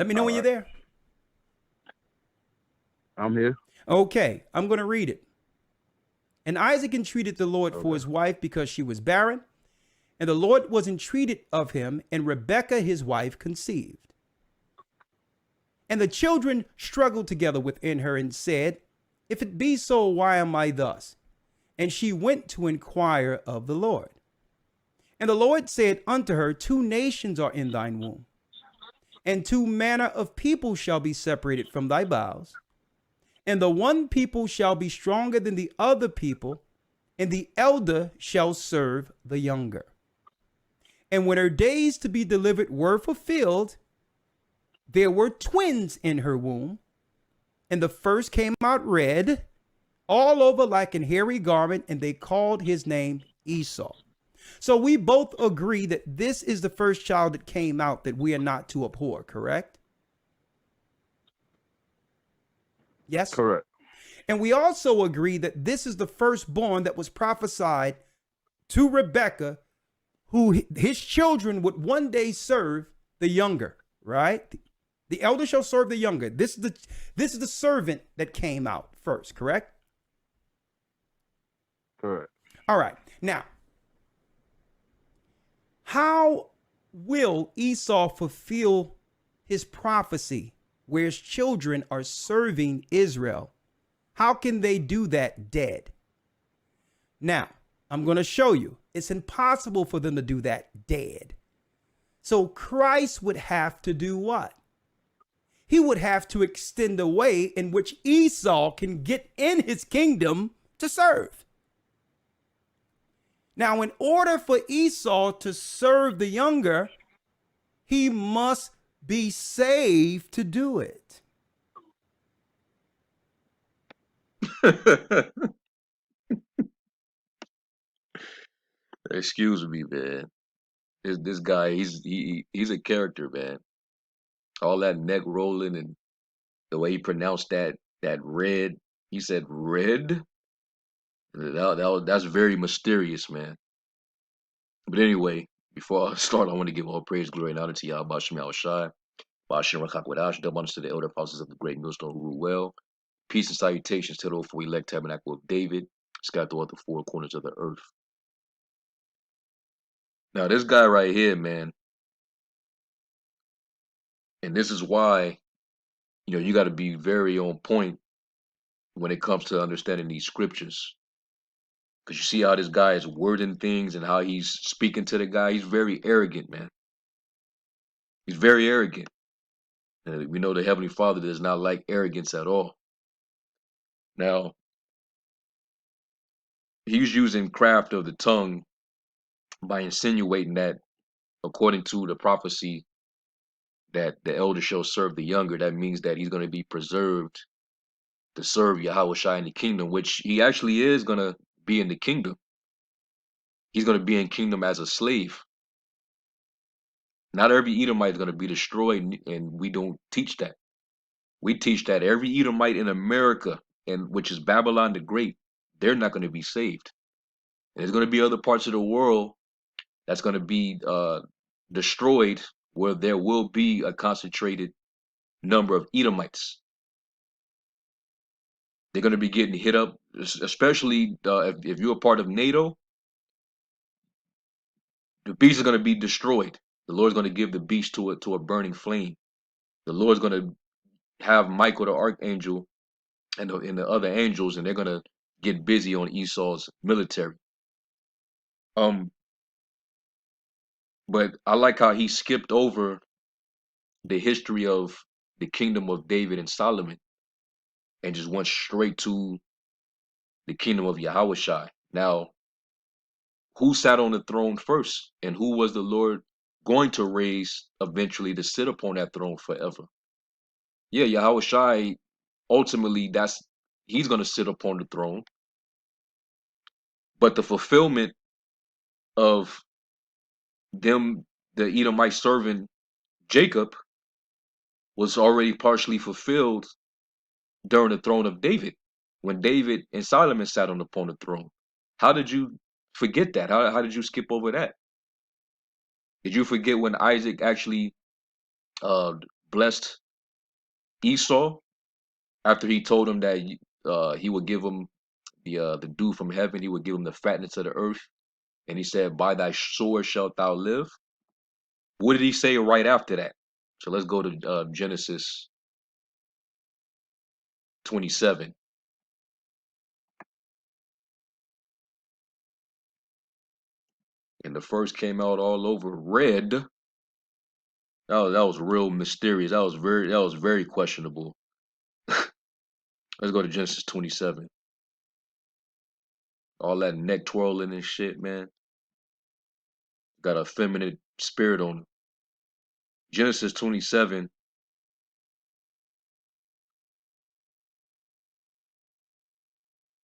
Let me know All when you're right. there. I'm here. Okay, I'm going to read it. And Isaac entreated the Lord for Okay. his wife because she was barren. And the Lord was entreated of him, and Rebekah his wife conceived. And the children struggled together within her and said, If it be so, why am I thus? And she went to inquire of the Lord. And the Lord said unto her, Two nations are in thine womb, and two manner of people shall be separated from thy bowels. And the one people shall be stronger than the other people, and the elder shall serve the younger. And when her days to be delivered were fulfilled, there were twins in her womb, and the first came out red, all over like an hairy garment, and they called his name Esau. So we both agree that this is the first child that came out that we are not to abhor, correct? Yes. Correct. And we also agree that this is the firstborn that was prophesied to Rebekah, who his children would one day serve the younger, right? The elder shall serve the younger. This is the servant that came out first, correct? Correct. All right. Now, how will Esau fulfill his prophecy where his children are serving Israel? How can they do that dead? Now, I'm going to show you. It's impossible for them to do that dead. So Christ would have to do what? He would have to extend a way in which Esau can get in his kingdom to serve. Now, in order for Esau to serve the younger, he must be saved to do it. Excuse me, man. This guy, he's a character, man. All that neck rolling and the way he pronounced that red. He said red. That's very mysterious, man. But anyway, before I start, I want to give all praise, glory, and honor to Yahawashi, Yahawashi, Ba'ashem Rakhakwadash, double honors to the elder apostles of the great millstone who rule well. Peace and salutations to the hopeful elect tabernacle of David, scattered throughout the four corners of the earth. Now, this guy right here, man, and this is why, you got to be very on point when it comes to understanding these scriptures. Because you see how this guy is wording things and how he's speaking to the guy. He's very arrogant, man. He's very arrogant. And we know the Heavenly Father does not like arrogance at all. Now, he's using craft of the tongue by insinuating that, according to the prophecy, that the elder shall serve the younger. That means that he's going to be preserved to serve Yahawashi in the kingdom, which he actually is going to be in the kingdom. He's going to be in kingdom as a slave. Not every Edomite is going to be destroyed, and we don't teach that. We teach that every Edomite in America, and which is Babylon the Great, they're not going to be saved. And there's going to be other parts of the world that's going to be destroyed, where there will be a concentrated number of Edomites. They're going to be getting hit up, especially if you're a part of NATO. The beast is going to be destroyed. The Lord's going to give the beast to a burning flame. The Lord's going to have Michael the archangel and the other angels, and they're going to get busy on Esau's military. But I like how he skipped over the history of the kingdom of David and Solomon and just went straight to the kingdom of Yahawashi. Now, who sat on the throne first, and who was the Lord going to raise eventually to sit upon that throne forever? Yeah, Yahawashi, ultimately, he's going to sit upon the throne. But the fulfillment of them, the Edomite serving Jacob, was already partially fulfilled during the throne of David, when David and Solomon sat upon the throne. How did you forget that? How did you skip over that? Did you forget when Isaac actually blessed Esau after he told him that he would give him the dew from heaven, he would give him the fatness of the earth, and he said, "By thy sword shalt thou live." What did he say right after that? So let's go to Genesis 27. And the first came out all over red. That was real mysterious. That was very questionable. Let's go to Genesis 27. All that neck twirling and shit, man. Got a feminine spirit on it. Genesis 27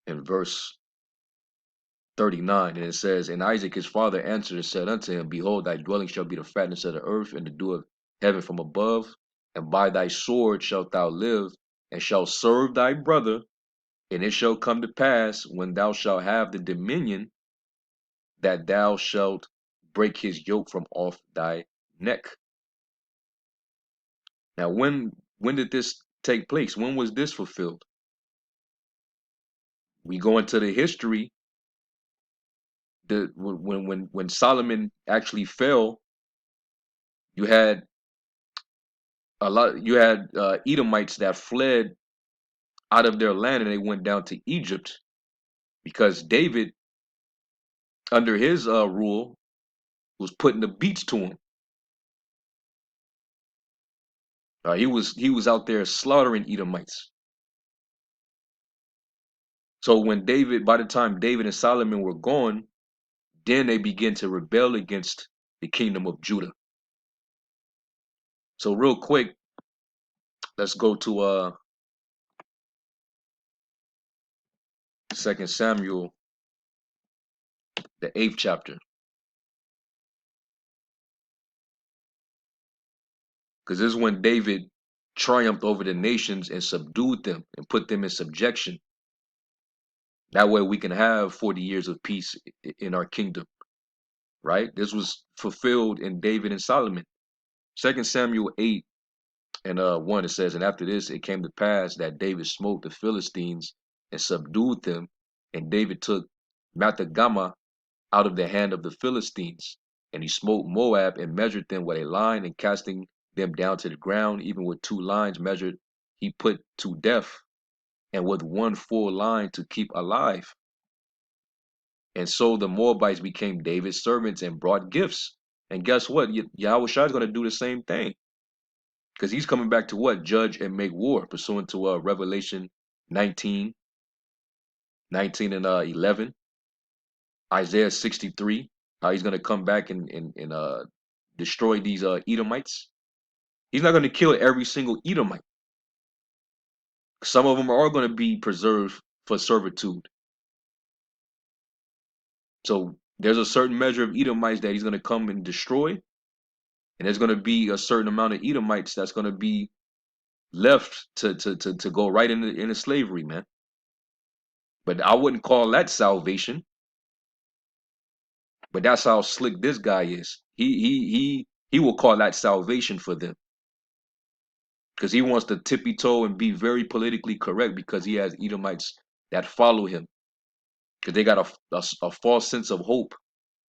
and verse 39. And it says, "And Isaac his father answered and said unto him, Behold, thy dwelling shall be the fatness of the earth, and the dew of heaven from above. And by thy sword shalt thou live, and shalt serve thy brother. And it shall come to pass, when thou shalt have the dominion, that thou shalt break his yoke from off thy neck." Now, when did this take place? When was this fulfilled? We go into the history. When Solomon actually fell, you had Edomites that fled out of their land, and they went down to Egypt because David, under his rule, was putting the beats to him. He was out there slaughtering Edomites. So by the time David and Solomon were gone, then they began to rebel against the kingdom of Judah. So real quick, let's go to 2 Samuel, the 8th chapter. Because this is when David triumphed over the nations and subdued them and put them in subjection. That way we can have 40 years of peace in our kingdom, right? This was fulfilled in David and Solomon. 2 Samuel 8 and 1, it says, "And after this it came to pass that David smote the Philistines and subdued them, and David took Mathagama out of the hand of the Philistines. And he smote Moab and measured them with a line, and casting them down to the ground, even with 2 lines measured, he put to death, and with 1 full line to keep alive. And so the Moabites became David's servants and brought gifts." And guess what? Yahawashi is going to do the same thing, because he's coming back to what? Judge and make war, pursuant to Revelation 19 and 11. Isaiah 63, how he's going to come back and destroy these Edomites. He's not going to kill every single Edomite. Some of them are going to be preserved for servitude. So there's a certain measure of Edomites that he's going to come and destroy. And there's going to be a certain amount of Edomites that's going to be left to go right into slavery, man. But I wouldn't call that salvation. But that's how slick this guy is. He will call that salvation for them, because he wants to tippy toe and be very politically correct, because he has Edomites that follow him, because they got a false sense of hope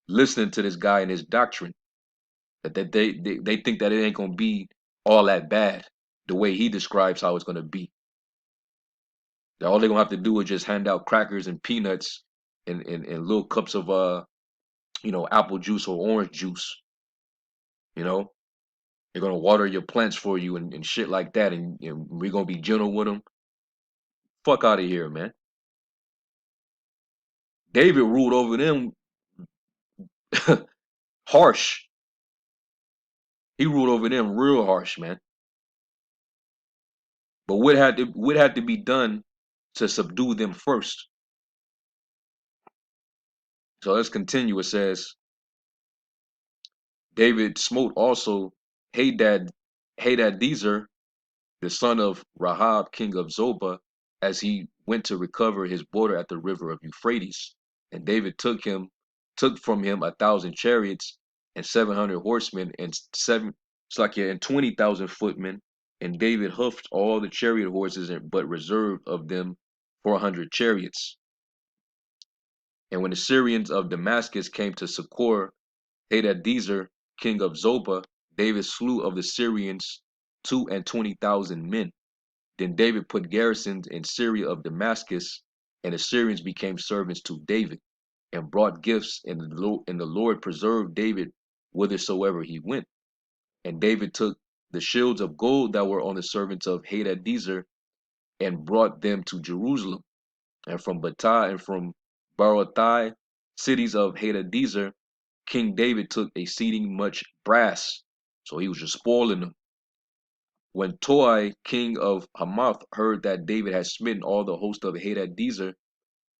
listening to this guy and his doctrine, that they think that it ain't gonna be all that bad the way he describes how it's gonna be. That all they're gonna have to do is just hand out crackers and peanuts and little cups of apple juice or orange juice. They're gonna water your plants for you and shit like that, and we're gonna be gentle with them. Fuck out of here, man. David ruled over them harsh. He ruled over them real harsh, man. But what had to be done to subdue them first? So let's continue. It says, David smote also Hadadezer, the son of Rahab, king of Zobah, as he went to recover his border at the river of Euphrates. And David took from him 1,000 chariots and 700 horsemen and 20,000 footmen And David hoofed all the chariot horses, but reserved of them 400 chariots. And when the Syrians of Damascus came to succor Hadadezer, king of Zobah, David slew of the Syrians 22,000 men. Then David put garrisons in Syria of Damascus, and the Syrians became servants to David, and brought gifts, and the Lord preserved David whithersoever he went. And David took the shields of gold that were on the servants of Hadadezer, and brought them to Jerusalem. And from Batah and from Barothai, cities of Hadadezer, King David took exceeding much brass. So he was just spoiling them. When Toi, king of Hamath, heard that David had smitten all the host of Hadadezer,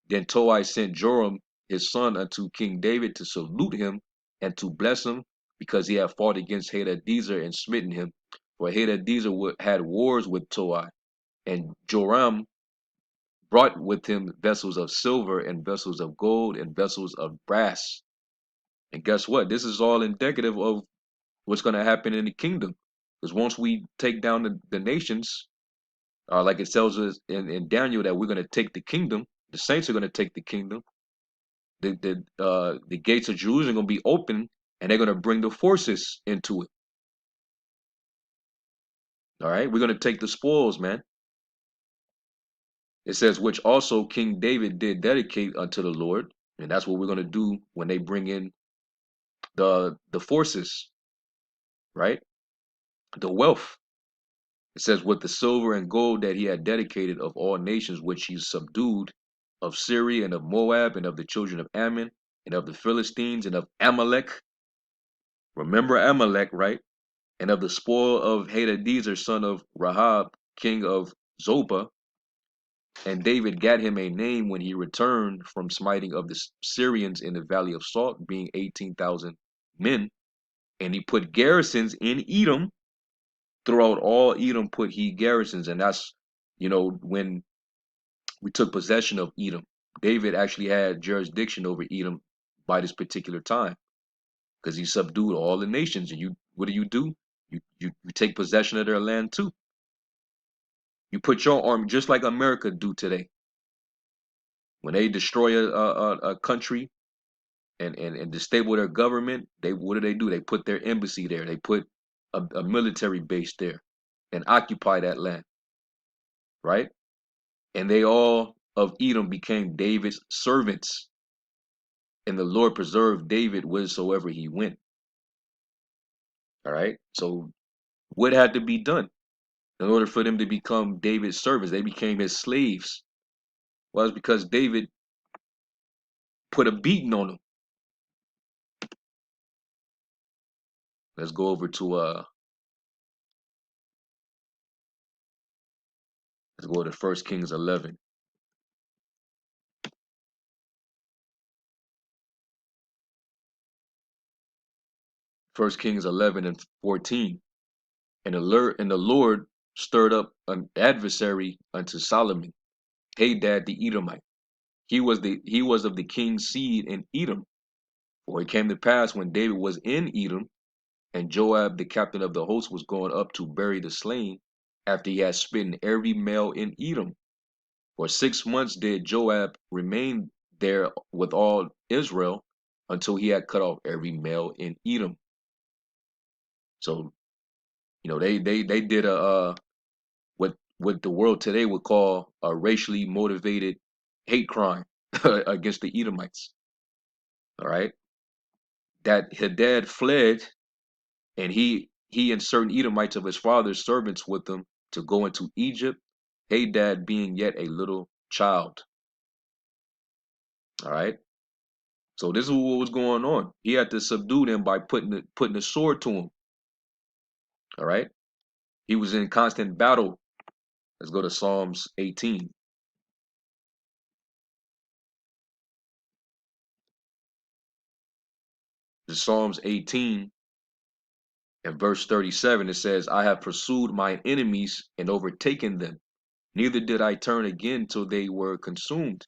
then Toi sent Joram his son unto King David to salute him and to bless him, because he had fought against Hadadezer and smitten him. For Hadadezer had wars with Toi, and Joram brought with him vessels of silver and vessels of gold and vessels of brass. And guess what? This is all indicative of what's going to happen in the kingdom. Because once we take down the nations, like it tells us in Daniel that we're going to take the kingdom, the saints are going to take the kingdom. The gates of Jerusalem are going to be open, and they're going to bring the forces into it. All right, we're going to take the spoils, man. It says, which also King David did dedicate unto the Lord, and that's what we're going to do when they bring in the forces, right? The wealth. It says, with the silver and gold that he had dedicated of all nations which he subdued, of Syria and of Moab and of the children of Ammon and of the Philistines and of Amalek. Remember Amalek, right? And of the spoil of Hadadezer, son of Rahab, king of Zobah. And David gat him a name when he returned from smiting of the Syrians in the valley of Salt, being 18,000 men. And he put garrisons in Edom. Throughout all Edom put he garrisons. And that's, when we took possession of Edom, David actually had jurisdiction over Edom by this particular time, because he subdued all the nations. And what do? You take possession of their land too. You put your army, just like America do today. When they destroy a country and destabilize their government, what do? They put their embassy there. They put a military base there and occupy that land, right? And they all of Edom became David's servants, and the Lord preserved David whithersoever he went. All right. So what had to be done in order for them to become David's servants? They became his slaves. Well, it's because David put a beating on them. Let's go over to let's go to 1 Kings 11. 1 Kings 11 and 14. And the Lord stirred up an adversary unto Solomon, Hadad the Edomite. He was of the king's seed in Edom. For it came to pass, when David was in Edom, and Joab the captain of the host was going up to bury the slain, after he had smitten every male in Edom. For 6 months did Joab remain there with all Israel, until he had cut off every male in Edom. So they did a what the world today would call a racially motivated hate crime against the Edomites. All right, that Hadad fled, and he and certain Edomites of his father's servants with him to go into Egypt, Hadad being yet a little child. All right, so this is what was going on. He had to subdue them by putting a sword to him. All right, he was in constant battle. Let's go to Psalms 18. The Psalms 18 and verse 37, it says, I have pursued mine enemies and overtaken them. Neither did I turn again till they were consumed.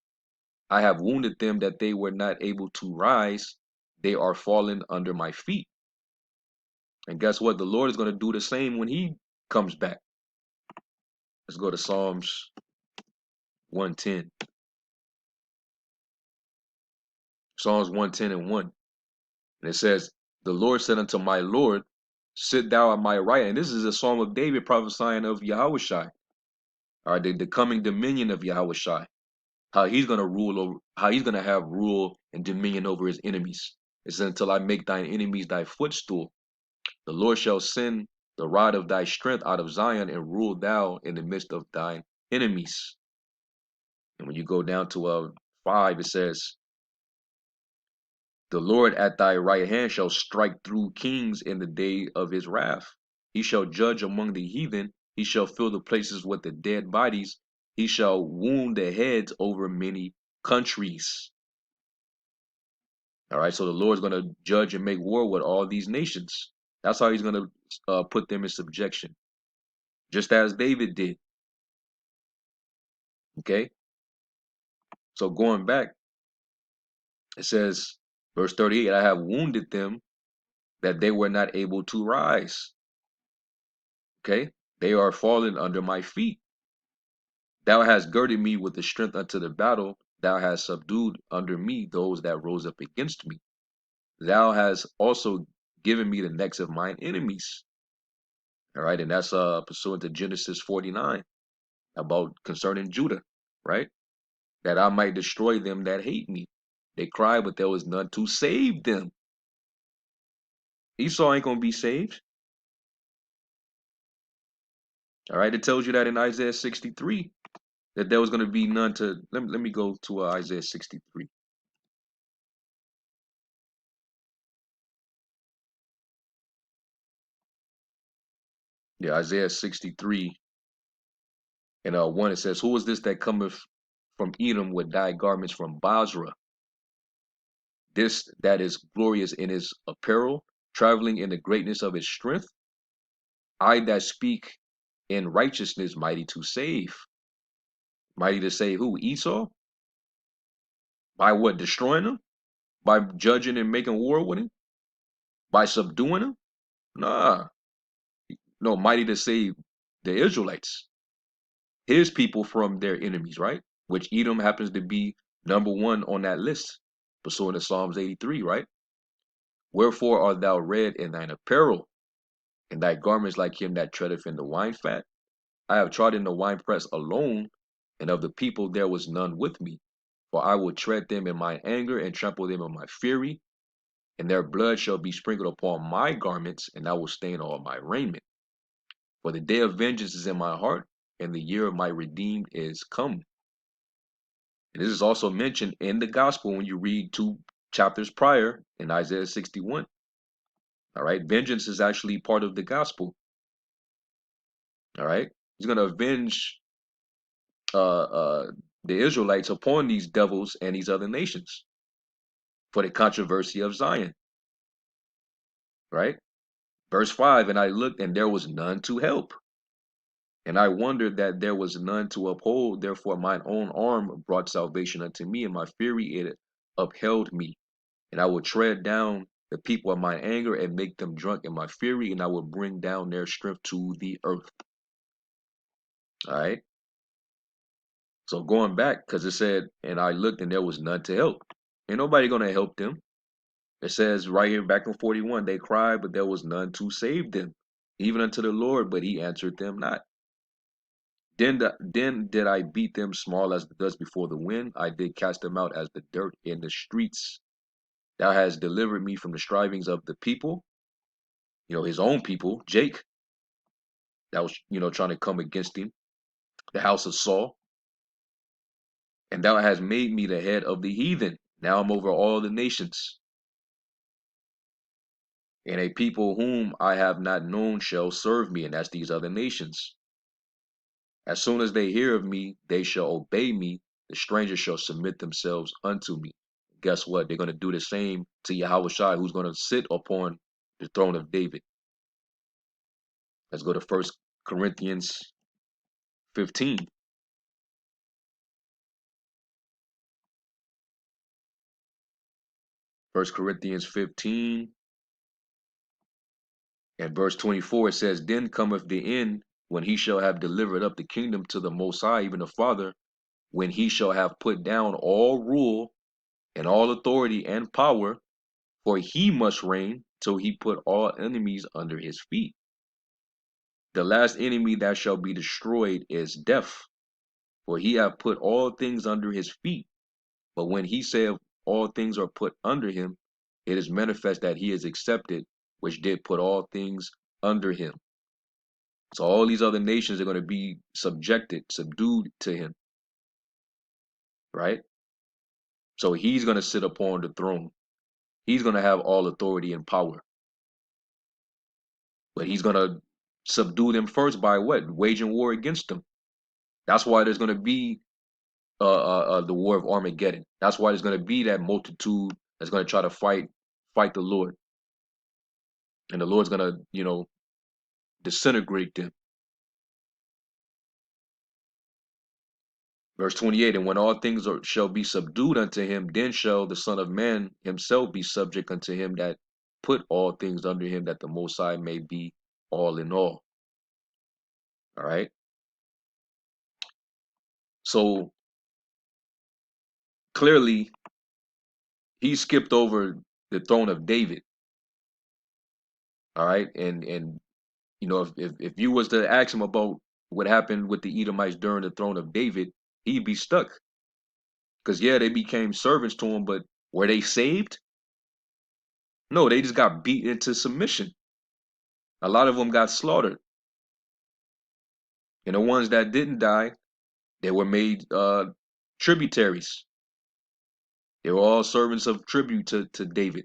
I have wounded them that they were not able to rise. They are fallen under my feet. And guess what? The Lord is going to do the same when he comes back. Let's go to Psalms 110. Psalms 110 and 1. And it says, the Lord said unto my Lord, sit thou at my right. And this is a psalm of David prophesying of Yahawashi. All right, the coming dominion of Yahawashi. How he's gonna rule over, how he's gonna have rule and dominion over his enemies. It says, until I make thine enemies thy footstool. The Lord shall send the rod of thy strength out of Zion, and rule thou in the midst of thine enemies. And when you go down to 5, it says, the Lord at thy right hand shall strike through kings in the day of his wrath. He shall judge among the heathen. He shall fill the places with the dead bodies. He shall wound the heads over many countries. All right, so the Lord's going to judge and make war with all these nations. That's how he's going to put them in subjection, just as David did. Okay, so going back, it says, verse 38, I have wounded them that they were not able to rise. Okay, they are fallen under my feet. Thou hast girded me with the strength unto the battle. Thou hast subdued under me those that rose up against me. Thou hast also given me the necks of mine enemies. All right, and that's pursuant to Genesis 49 about concerning Judah, right? That I might destroy them that hate me. They cried, but there was none to save them. Esau ain't gonna be saved. All right, it tells you that in Isaiah 63 that there was gonna be none to. Let me go to Isaiah 63. Yeah, Isaiah 63 and 1, it says, who is this that cometh from Edom with dyed garments from Basra? This that is glorious in his apparel, traveling in the greatness of his strength. I that speak in righteousness, mighty to save. Mighty to save who? Esau? By what? Destroying him? By judging and making war with him? By subduing him? Nah. No, mighty to save the Israelites, his people from their enemies, right? Which Edom happens to be number one on that list, pursuant to Psalms 83, right? Wherefore art thou red in thine apparel, and thy garments like him that treadeth in the wine fat? I have trod in the winepress alone, and of the people there was none with me. For I will tread them in my anger, and trample them in my fury, and their blood shall be sprinkled upon my garments, and I will stain all my raiment. For the day of vengeance is in my heart, and the year of my redeemed is come. And this is also mentioned in the gospel when you read 2 chapters prior in Isaiah 61. All right, vengeance is actually part of the gospel. All right, he's going to avenge uh, uh, the Israelites upon these devils and these other nations for the controversy of Zion. Right, verse 5, and I looked, and there was none to help. And I wondered that there was none to uphold. Therefore mine own arm brought salvation unto me, and my fury it upheld me. And I will tread down the people of my anger, and make them drunk in my fury, and I will bring down their strength to the earth. All right. So going back, because it said, and I looked, and there was none to help. Ain't nobody gonna help them. It says right here back in 41, they cried, but there was none to save them, even unto the Lord, but he answered them not. Then did I beat them small as the dust before the wind. I did cast them out as the dirt in the streets. Thou hast delivered me from the strivings of the people, his own people, Jake, that was, trying to come against him, the house of Saul. And thou hast made me the head of the heathen. Now I'm over all the nations. And a people whom I have not known shall serve me. And that's these other nations. As soon as they hear of me, they shall obey me. The strangers shall submit themselves unto me. Guess what? They're going to do the same to Yahawashi, who's going to sit upon the throne of David. Let's go to 1 Corinthians 15. 1 Corinthians 15 and verse 24, it says, then cometh the end, when he shall have delivered up the kingdom to the Most High, even the Father, when he shall have put down all rule and all authority and power, for he must reign till he put all enemies under his feet. The last enemy that shall be destroyed is death, for he hath put all things under his feet. But when he saith all things are put under him, it is manifest that he is accepted, which did put all things under him. So all these other nations are going to be subdued to him, right? So he's going to sit upon the throne. He's going to have all authority and power. But he's going to subdue them first by what? Waging war against them. That's why there's going to be the war of Armageddon. That's why there's going to be that multitude that's going to try to fight the Lord. And the Lord's going to, disintegrate them. Verse 28, and when all things shall be subdued unto him, then shall the Son of Man himself be subject unto him that put all things under him, that the Most High may be all in all. All right. So clearly, he skipped over the throne of David. All right. And if you was to ask him about what happened with the Edomites during the throne of David, he'd be stuck. Because yeah, they became servants to him, but were they saved? No, they just got beat into submission. A lot of them got slaughtered. And the ones that didn't die, they were made tributaries. They were all servants of tribute to David.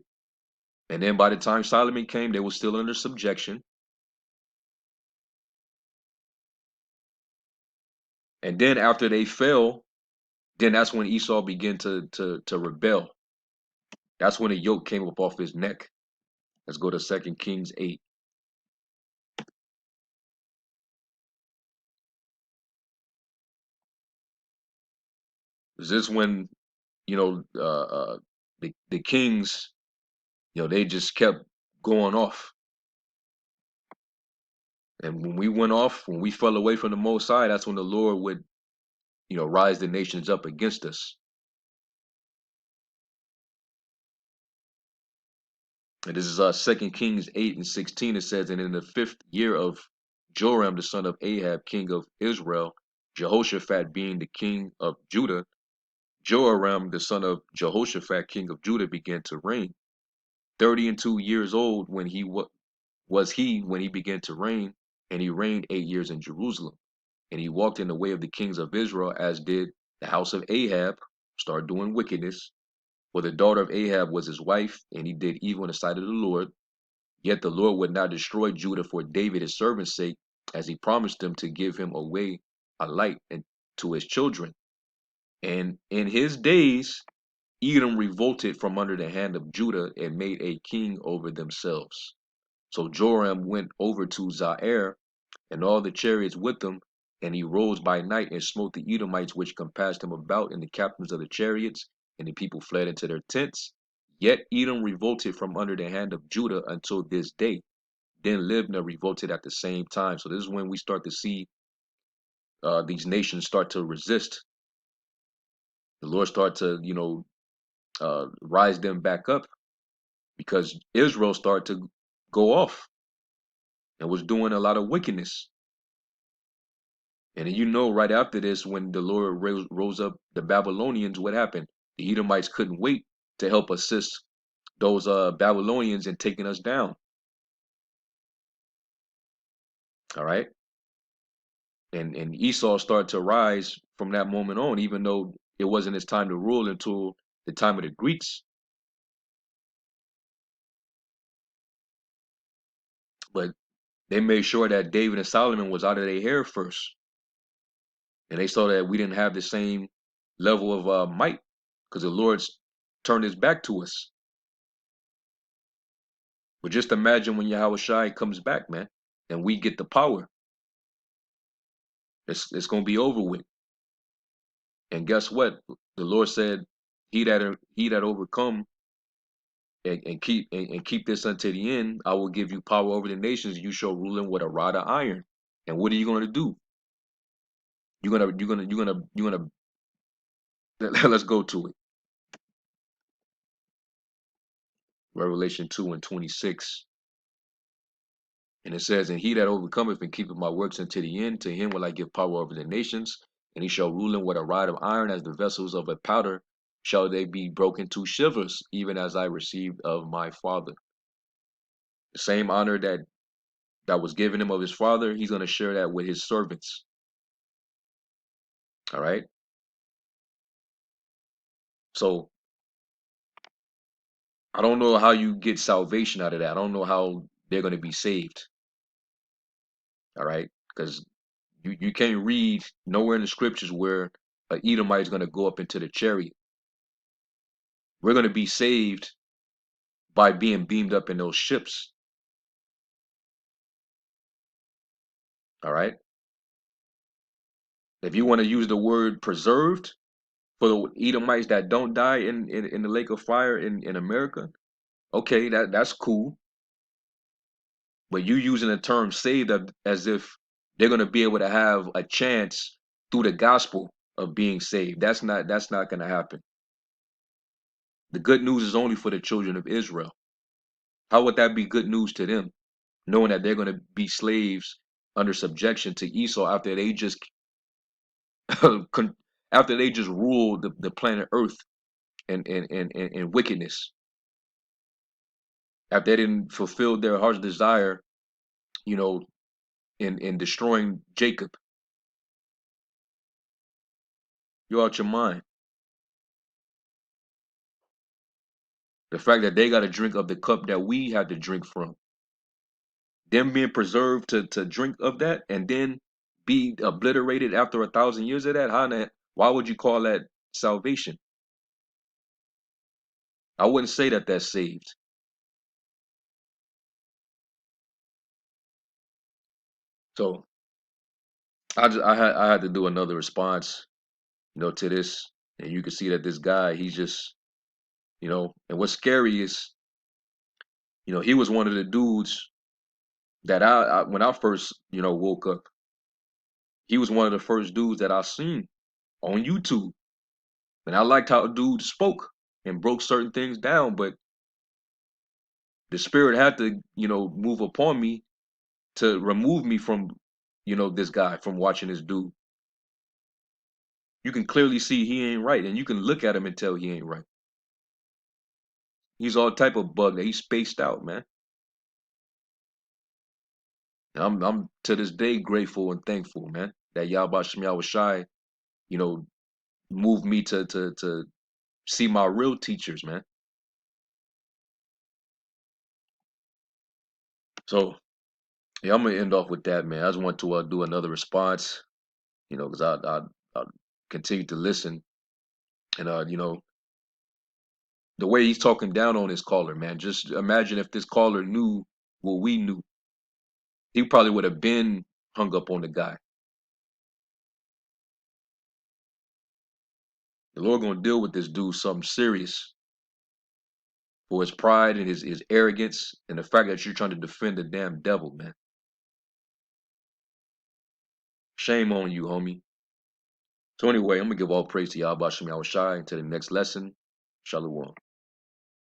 And then by the time Solomon came, they were still under subjection. And then after they fell, then that's when Esau began to rebel. That's when the yoke came up off his neck. Let's go to 2 Kings 8. Is this when, the kings, they just kept going off. And when we went off, when we fell away from the Most High, that's when the Lord would, rise the nations up against us. And this is 2 Kings 8 and 16. It says, and in the 5th year of Joram, the son of Ahab, king of Israel, Jehoshaphat being the king of Judah, Joram, the son of Jehoshaphat, king of Judah, began to reign. 32 years old when he was he when he began to reign, and he reigned 8 years in Jerusalem. And he walked in the way of the kings of Israel, as did the house of Ahab, start doing wickedness. For the daughter of Ahab was his wife, and he did evil in the sight of the Lord. Yet the Lord would not destroy Judah for David his servant's sake, as he promised him to give him away a light and to his children. And in his days, Edom revolted from under the hand of Judah and made a king over themselves. So Joram went over to Zair, and all the chariots with him, and he rose by night and smote the Edomites which compassed him about, and the captains of the chariots, and the people fled into their tents. Yet Edom revolted from under the hand of Judah until this day. Then Libnah revolted at the same time. So this is when we start to see these nations start to resist. The Lord start to, rise them back up, because Israel started to go off and was doing a lot of wickedness. And right after this, when the Lord rose up the Babylonians, what happened? The Edomites couldn't wait to help assist those Babylonians in taking us down. All right. And Esau started to rise from that moment on, even though it wasn't his time to rule until the time of the Greeks. But they made sure that David and Solomon was out of their hair first. And they saw that we didn't have the same level of might, because the Lord's turned his back to us. But just imagine when Yahawashi comes back, man, and we get the power. It's going to be over with. And guess what? The Lord said, he that overcome and keep this unto the end, I will give you power over the nations. You shall rule them with a rod of iron. And what are you gonna do? You're gonna let's go to it. Revelation 2:26. And it says, and he that overcometh and keepeth my works unto the end, to him will I give power over the nations, and he shall rule them with a rod of iron, as the vessels of a powder shall they be broken to shivers, even as I received of my father. The same honor that was given him of his father, he's going to share that with his servants. All right. So I don't know how you get salvation out of that. I don't know how they're going to be saved. All right. Because you can't read nowhere in the scriptures where an Edomite is going to go up into the chariot. We're going to be saved by being beamed up in those ships. All right. If you want to use the word preserved for the Edomites that don't die in the lake of fire in America, okay, that's cool. But you using the term saved as if they're going to be able to have a chance through the gospel of being saved. That's not going to happen. The good news is only for the children of Israel. How would that be good news to them, knowing that they're going to be slaves under subjection to Esau after they just after they just ruled the planet Earth in wickedness, after they didn't fulfill their heart's desire, you know, in destroying Jacob? You're out your mind. The fact that they got to drink of the cup that we had to drink from, them being preserved to drink of that, and then be obliterated after 1,000 years of that. Why would you call that salvation? I wouldn't say that that's saved. So I had to do another response, to this, and you can see that this guy, he's just, and what's scary is, he was one of the dudes that when I first, woke up, he was one of the first dudes that I seen on YouTube. And I liked how dude spoke and broke certain things down, but the spirit had to, move upon me to remove me from, this guy, from watching this dude. You can clearly see he ain't right, and you can look at him and tell he ain't right. He's all type of bug that he's spaced out, man. And I'm to this day grateful and thankful, man, that Yahawashi, you know, moved me to see my real teachers, man. So yeah, I'm gonna end off with that, man. I just want to do another response, because I continue to listen, and the way he's talking down on his caller, man. Just imagine if this caller knew what we knew, he probably would have been hung up on the guy. The Lord gonna deal with this dude something serious for his pride and his arrogance and the fact that you're trying to defend the damn devil, man. Shame on you, homie. So anyway, I'm gonna give all praise to Yahweh Shem Yahweh Shai. Until the next lesson, Shalom.